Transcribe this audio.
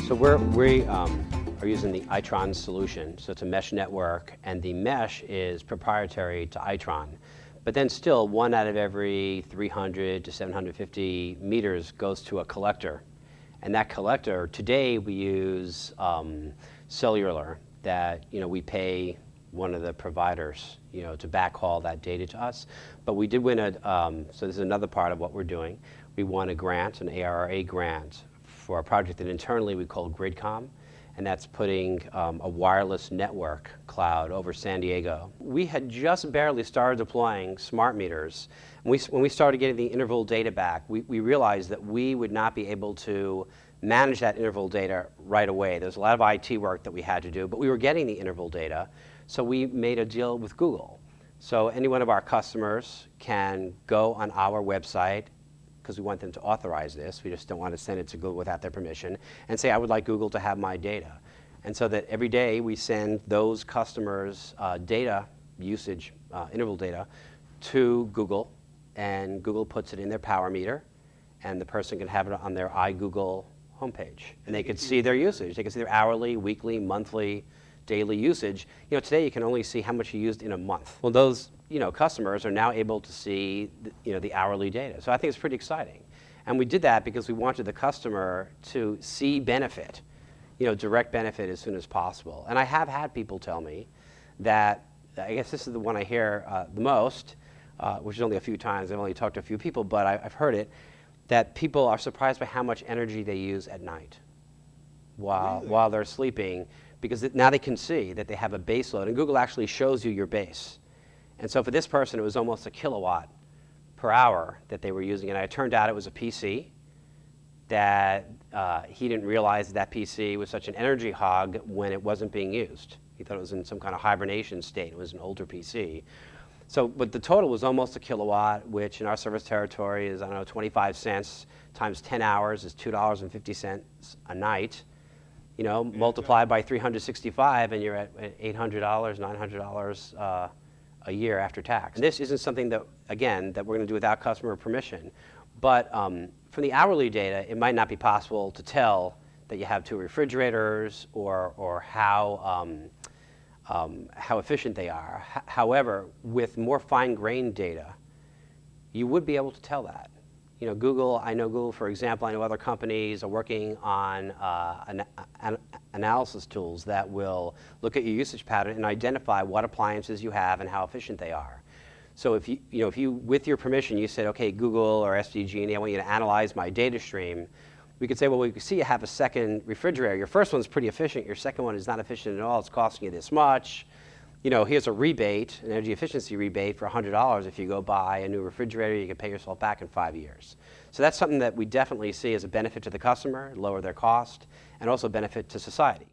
So we are using the Itron solution. So it's a mesh network, and the mesh is proprietary to Itron. But then still, 1 out of every 300 to 750 meters goes to a collector. And that collector, today we use cellular, that we pay one of the providers to backhaul that data to us. But we did win so this is another part of what we're doing. We won a grant, an ARRA grant, for a project that internally we call GridCom, and that's putting a wireless network cloud over San Diego. We had just barely started deploying smart meters. When we started getting the interval data back, we realized that we would not be able to manage that interval data right away. There's a lot of IT work that we had to do, but we were getting the interval data, so we made a deal with Google. So any one of our customers can go on our website, because we want them to authorize this. We just don't want to send it to Google without their permission, and say, I would like Google to have my data. And so that every day we send those customers' data usage, interval data, to Google, and Google puts it in their power meter, and the person can have it on their iGoogle homepage. And they can see their usage. They can see their hourly, weekly, monthly, daily usage. Today you can only see how much you used in a month. Well, those customers are now able to see the hourly data. So I think it's pretty exciting. And we did that because we wanted the customer to see benefit, direct benefit as soon as possible. And I have had people tell me that, I guess this is the one I hear the most, which is only a few times. I've only talked to a few people, but I've heard it, that people are surprised by how much energy they use at night while they're sleeping, because now they can see that they have a base load, and Google actually shows you your base. And so for this person, it was almost a kilowatt per hour that they were using, and it turned out it was a PC that he didn't realize that PC was such an energy hog when it wasn't being used. He thought it was in some kind of hibernation state. It was an older PC. So, but the total was almost a kilowatt, which in our service territory is, 25 cents times 10 hours is $2.50 a night. Multiplied by 365, and you're at $800, $900 a year after tax. And this isn't something that, again, that we're going to do without customer permission. But from the hourly data, it might not be possible to tell that you have 2 refrigerators or how efficient they are. However, with more fine-grained data, you would be able to tell that. Google, I know Google, for example, I know other companies are working on analysis tools that will look at your usage pattern and identify what appliances you have and how efficient they are. So if you, with your permission, you said, okay, Google or SDG&E, I want you to analyze my data stream, we could say, well, we can see you have a second refrigerator. Your first one's pretty efficient. Your second one is not efficient at all. It's costing you this much. Here's a rebate, an energy efficiency rebate for $100. If you go buy a new refrigerator, you can pay yourself back in 5 years. So that's something that we definitely see as a benefit to the customer, lower their cost, and also benefit to society.